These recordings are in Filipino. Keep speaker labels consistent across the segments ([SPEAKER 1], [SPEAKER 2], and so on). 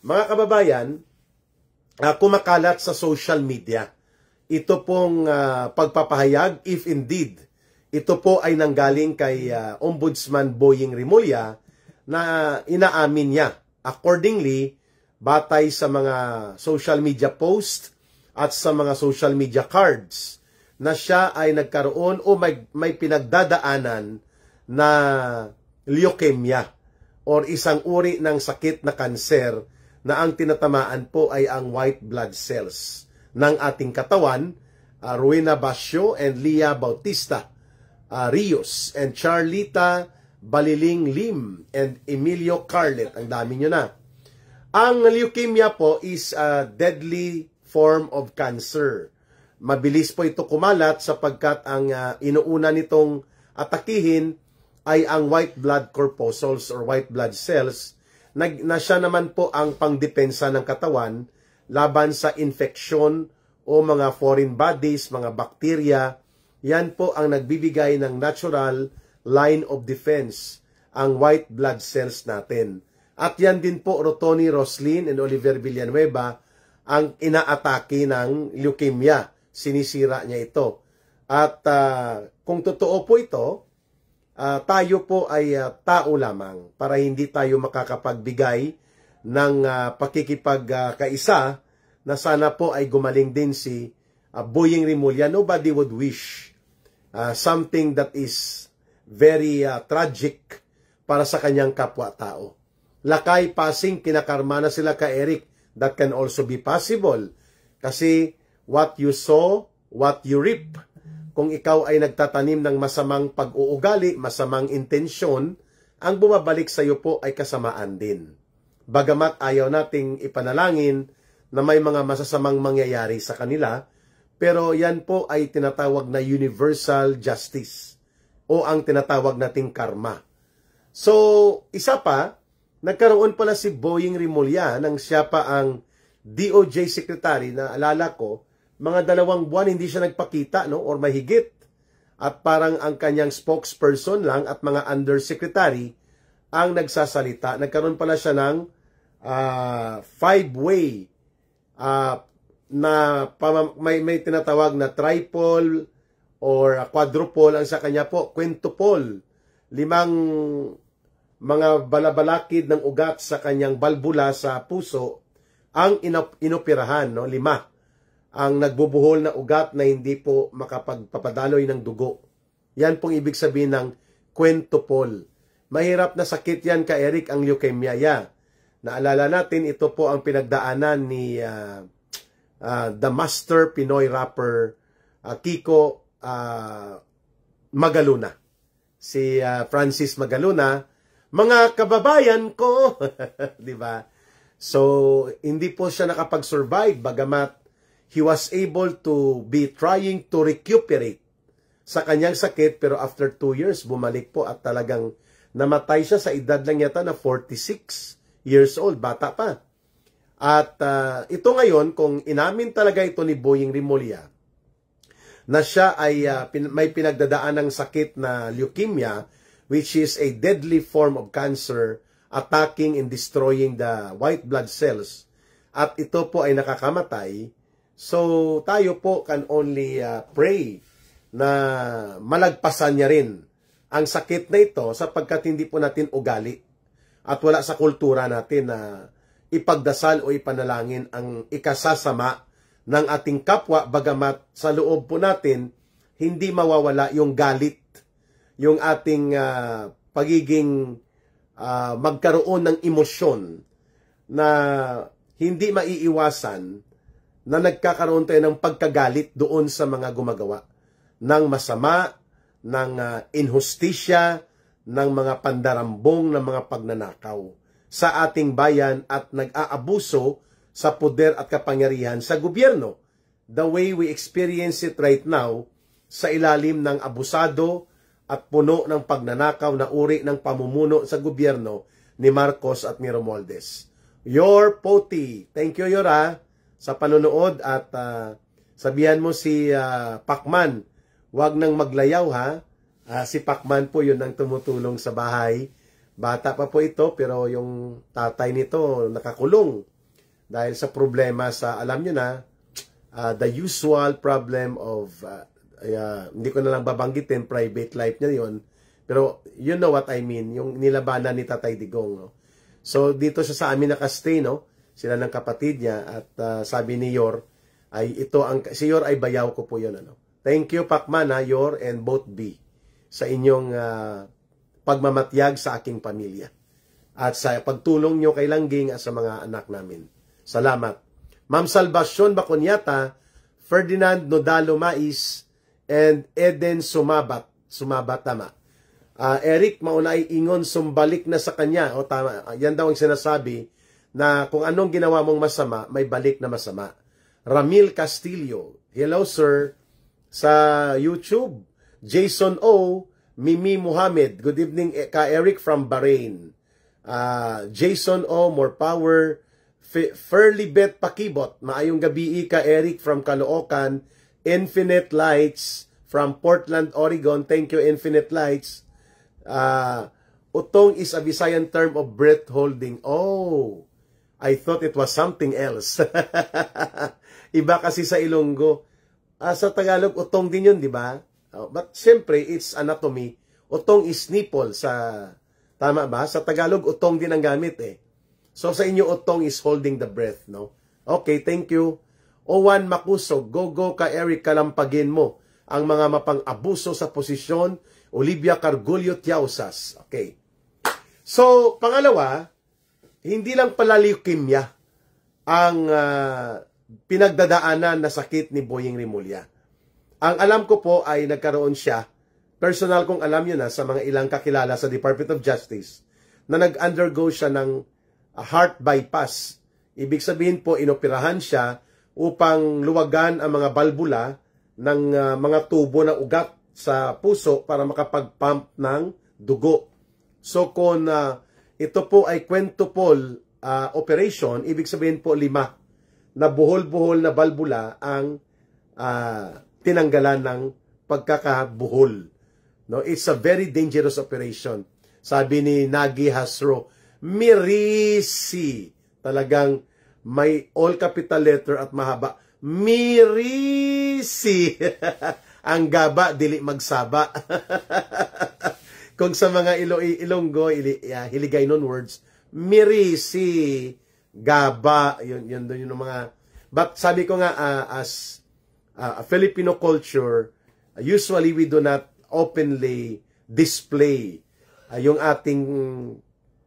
[SPEAKER 1] Mga kababayan, kumakalat sa social media. Ito pong pagpapahayag, if indeed, ito po ay nanggaling kay Ombudsman Boying Rimulya na inaamin niya. Accordingly, batay sa mga social media post at sa mga social media cards, na siya ay nagkaroon o may pinagdadaanan na leukemia or isang uri ng sakit na kanser na ang tinatamaan po ay ang white blood cells ng ating katawan. Rowena Basio and Leah Bautista Rios and Charlita Baliling Lim and Emilio Carlet. Ang dami nyo na. Ang leukemia po is a deadly form of cancer. Mabilis po ito kumalat sapagkat ang inuuna nitong atakihin ay ang white blood corpuscles or white blood cells na siya naman po ang pangdepensa ng katawan laban sa infeksyon o mga foreign bodies, mga bakterya. Yan po ang nagbibigay ng natural line of defense, ang white blood cells natin. At yan din po Rotoni Roslin and Oliver Villanueva ang inaatake ng leukemia. Sinisira niya ito. At kung totoo po ito, tayo po ay tao lamang para hindi tayo makakapagbigay ng pakikipagkaisa na sana po ay gumaling din si Boying Rimulya. Nobody would wish something that is very tragic para sa kanyang kapwa-tao. Lakay, Pasing, kinakarma na sila ka Eric. That can also be possible. Kasi what you sow, what you reap. Kung ikaw ay nagtatanim ng masamang pag-uugali, masamang intensyon, ang bumabalik sa iyo po ay kasamaan din. Bagamat ayaw nating ipanalangin na may mga masasamang mangyayari sa kanila, pero yan po ay tinatawag na universal justice o ang tinatawag nating karma. So, isa pa, nagkaroon pala si Boying Rimulya nang siya pa ang DOJ Secretary na alala ko, mga 2 buwan hindi siya nagpakita, no, or mahigit. At parang ang kanyang spokesperson lang at mga undersecretary ang nagsasalita. Nagkaroon pala siya ng 5-way na may tinatawag na triple or quadruple. Ang sa kanya po, quintuple. 5 mga balabalakid ng ugat sa kanyang balbula sa puso ang inoperahan, no? 5 ang nagbubuhol na ugat na hindi po makapagpapadaloy ng dugo. Yan pong ibig sabihin ng quintuple. Mahirap na sakit yan ka Eric, ang leukemia. Naalala natin, ito po ang pinagdaanan ni the master Pinoy rapper Kiko Magaluna. Si Francis Magaluna. Mga kababayan ko, di ba? So, hindi po siya nakapag-survive, bagamat he was able to be trying to recuperate sa kanyang sakit, pero after 2 years, bumalik po at talagang namatay siya sa edad lang yata na 46 years old, bata pa. At ito ngayon, kung inamin talaga ito ni Boying Rimulya, na siya ay may pinagdadaan ng sakit na leukemia, which is a deadly form of cancer attacking and destroying the white blood cells, at ito po ay nakakamatay. So, tayo po can only pray na malagpasan niya rin ang sakit na ito sapagkat hindi po natin ugali at wala sa kultura natin na ipagdasal o ipanalangin ang ikasasama ng ating kapwa, bagamat sa loob po natin hindi mawawala yung galit, yung ating pagiging magkaroon ng emosyon na hindi maiiwasan na nagkakaroon tayo ng pagkagalit doon sa mga gumagawa ng masama, ng inhustisya, ng mga pandarambong, ng mga pagnanakaw sa ating bayan at nag-aabuso sa poder at kapangyarihan sa gobyerno. The way we experience it right now sa ilalim ng abusado at puno ng pagnanakaw na uri ng pamumuno sa gobyerno ni Marcos at ni Romualdez. Your Poti. Thank you, Yora, sa panonood at sabihan mo si Pacman, wag nang maglayaw ha. Si Pacman po yun ang tumutulong sa bahay. Bata pa po ito pero yung tatay nito nakakulong. dahil sa problema sa, alam nyo na, the usual problem of, hindi ko na lang babanggitin, private life niya yon, pero you know what I mean, yung nilabanan ni Tatay Digong. No? So dito siya sa amin nakastay, no? Sila ng kapatid niya, at sabi ni Yor, si Yor ay bayaw ko po yun. Ano? Thank you, Pacman, Yor, and both B, sa inyong pagmamatyag sa aking pamilya. At sa pagtulong nyo kay Langging at sa mga anak namin. Salamat. Ma'am Salvacion Bacunyata, Ferdinand Nodalo Mais, and Eden Sumabat. Sumabat, tama. Eric, maunay ingon, sumbalik na sa kanya. O tama, yan daw ang sinasabi na kung anong ginawa mong masama, may balik na masama. Ramil Castillo, hello sir, sa YouTube. Jason O, Mimi Muhammad, good evening ka Eric from Bahrain. Jason O, more power. Fairly Bet Pakibot, maayong gabi ka Eric from Caloocan. Infinite Lights from Portland, Oregon, thank you Infinite Lights. Utong is a Visayan term of breath holding. Oh, I thought it was something else. Iba kasi sa Ilonggo. Sa Tagalog, utong din yun, di ba? But siyempre, it's anatomy. Utong is nipple sa... Tama ba? Sa Tagalog, utong din ang gamit eh. So sa inyo, utong is holding the breath, no? Okay, thank you. Owan Makusog, go ka Eric, kalampagin mo ang mga mapang-abuso sa posisyon. Olivia Cargullo Tiausas. Okay. So, pangalawa, hindi lang pala leukemia ang pinagdadaanan na sakit ni Boying Rimulya. Ang alam ko po ay nagkaroon siya, personal kong alam yun sa mga ilang kakilala sa Department of Justice, na nag-undergo siya ng heart bypass. Ibig sabihin po, inoperahan siya upang luwagan ang mga balbula ng mga tubo ng ugat sa puso para makapag-pump ng dugo. So kung ito po ay quintuple operation, ibig sabihin po 5 na buhol-buhol na balbula ang tinanggalan ng pagkakabuhol. No, it's a very dangerous operation. Sabi ni Nagi Hasro, Mirisi. Talagang may all capital letter at mahaba. Mirisi. Ang gaba, dili magsaba. Kung sa mga Ilonggo, Hiligay non words, Mirisi, gaba, yun doon yung mga... But sabi ko nga, as a Filipino culture, usually we do not openly display yung ating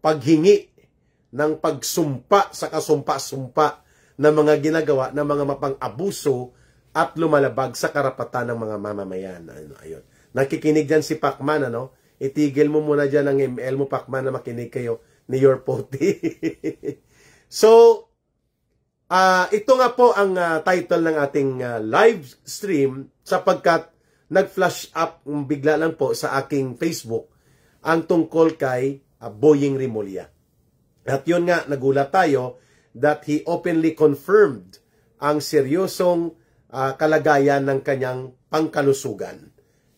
[SPEAKER 1] paghingi ng pagsumpa sa kasumpa-sumpa ng mga ginagawa ng mga mapang-abuso at lumalabag sa karapatan ng mga mamamayan. Ayun. Nakikinig dyan si Pacman, ano? Itigil mo muna dyan ang ML mo, Pacman, na makinig kayo ni Your Poti. So, ito nga po ang title ng ating live stream sapagkat nag-flash up bigla lang po sa aking Facebook ang tungkol kay Boying Rimulya. At yun nga, nagulat tayo that he openly confirmed ang seryosong kalagayan ng kanyang pangkalusugan.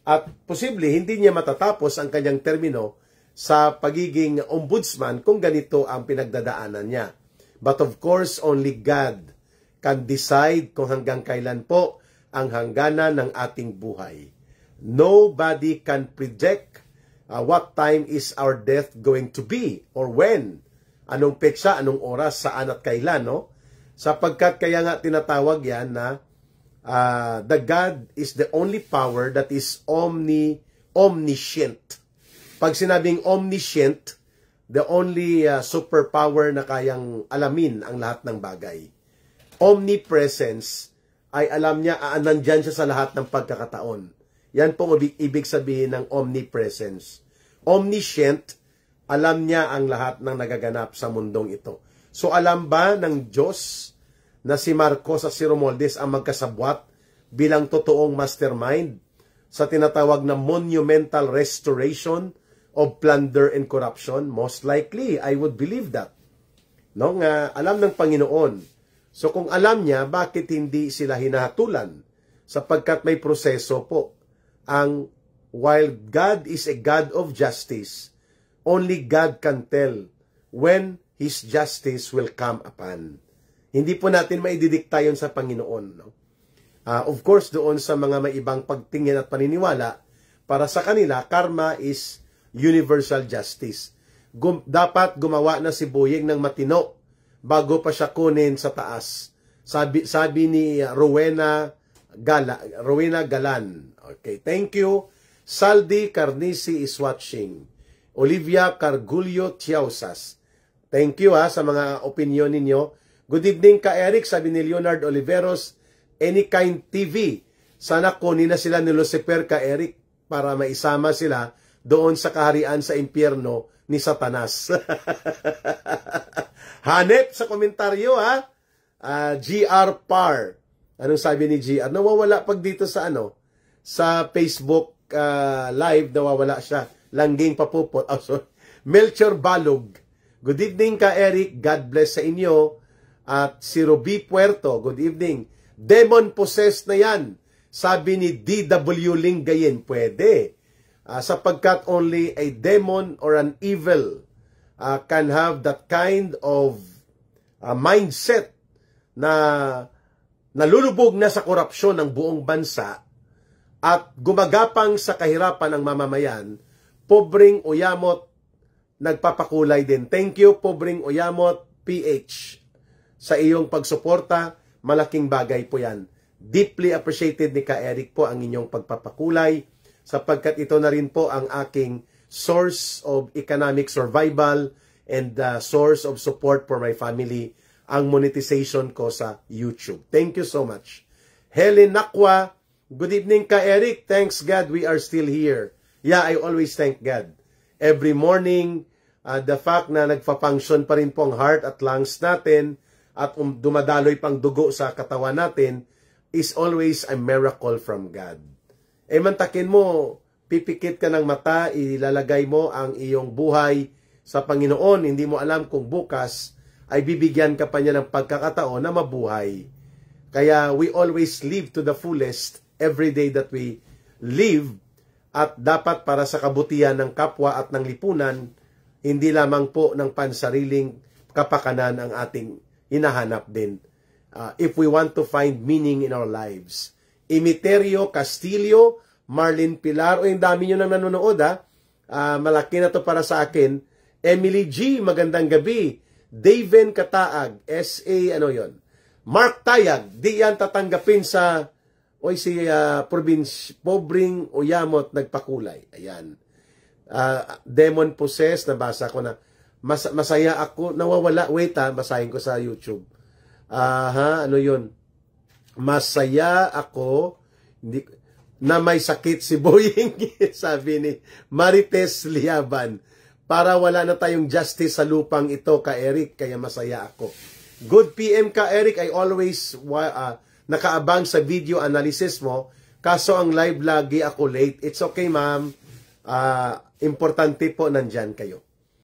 [SPEAKER 1] At posible, hindi niya matatapos ang kanyang termino sa pagiging ombudsman kung ganito ang pinagdadaanan niya. But of course, only God can decide kung hanggang kailan po ang hangganan ng ating buhay. Nobody can predict what time is our death going to be or when. Anong petsa, anong oras, saan at kailan, no? Sapagkat kaya nga tinatawag yan na the God is the only power that is omniscient. Pag sinabing omniscient, the only superpower na kayang alamin ang lahat ng bagay. Omnipresence ay alam niya, nandyan siya sa lahat ng pagkakataon. Yan pong ibig sabihin ng omnipresence. Omniscient, alam niya ang lahat ng nagaganap sa mundong ito. So alam ba ng Diyos na si Marcos at si Romualdez ang magkasabwat bilang totoong mastermind sa tinatawag na monumental restoration of plunder and corruption? Most likely, I would believe that. No, nga alam ng Panginoon. So kung alam niya, bakit hindi sila hinahatulan? Sapagkat may proseso po. While God is a God of justice, only God can tell when His justice will come upon. Hindi po natin maididikta yun sa Panginoon. No? Of course, doon sa mga may ibang pagtingin at paniniwala, para sa kanila, karma is universal justice. Dapat gumawa na si Boyeng ng matino bago pa siya kunin sa taas. Sabi ni Rowena Galan. Okay, thank you. Saldi Carnisi is watching. Olivia Cargulio Tiausas. Thank you sa mga opinion ninyo. Good evening ka Eric, sabi ni Leonard Oliveros. Anykind TV. Sana kunin na sila ni Lucifer ka Eric para maisama sila doon sa kaharian sa impyerno ni Satanas. Hanep sa komentaryo GR Par. Anong sabi ni GR? Nawawala pag dito sa sa Facebook live, nawawala siya. Langging papupot. Oh, sorry. Melchor Balog. Good evening ka Eric. God bless sa inyo. At si Ruby Puerto. Good evening. Demon possessed na yan. Sabi ni D.W. Lingayen. Pwede. Sapagkat only a demon or an evil can have that kind of mindset na nalulubog na sa korupsyon ng buong bansa at gumagapang sa kahirapan ng mamamayan. Pobreng Uyamot nagpapakulay din. Thank you, Pobreng Uyamot PH, sa iyong pagsuporta. Malaking bagay po yan. Deeply appreciated ni Ka Eric po ang inyong pagpapakulay, sapagkat ito na rin po ang aking source of economic survival and source of support for my family, ang monetization ko sa YouTube. Thank you so much. Helen Nakwa, good evening Ka Eric. Thanks God we are still here. Yeah, I always thank God. Every morning, the fact na nagpa-function pa rin po ang heart at lungs natin at dumadaloy pang dugo sa katawan natin is always a miracle from God. Mantakin mo, pipikit ka ng mata, ilalagay mo ang iyong buhay sa Panginoon. Hindi mo alam kung bukas ay bibigyan ka pa niya ng pagkakataon na mabuhay. Kaya we always live to the fullest every day that we live, at dapat para sa kabutihan ng kapwa at ng lipunan, hindi lamang po ng pansariling kapakanan ang ating hinahanap din. If we want to find meaning in our lives. Imiterio Castillo, Marlene Pilar, o yung dami nyo nang nanonood malaki na to para sa akin. Emily G, magandang gabi. Daven Kataag, SA, Mark Tayag, di yan tatanggapin sa, si Pobreng Uyamot nagpakulay. Ayan. Demon Possessed, nabasa ko na. Masaya ako, nawawala. Wait basahin ko sa YouTube. Masaya ako na may sakit si Boyeng, sabi ni Marites Liaban, para wala na tayong justice sa lupang ito Ka Eric, kaya masaya ako. Good PM Ka Eric, I always nakaabang sa video analysis mo, kaso ang live lagi ako late. It's okay ma'am, importante po nandyan kayo.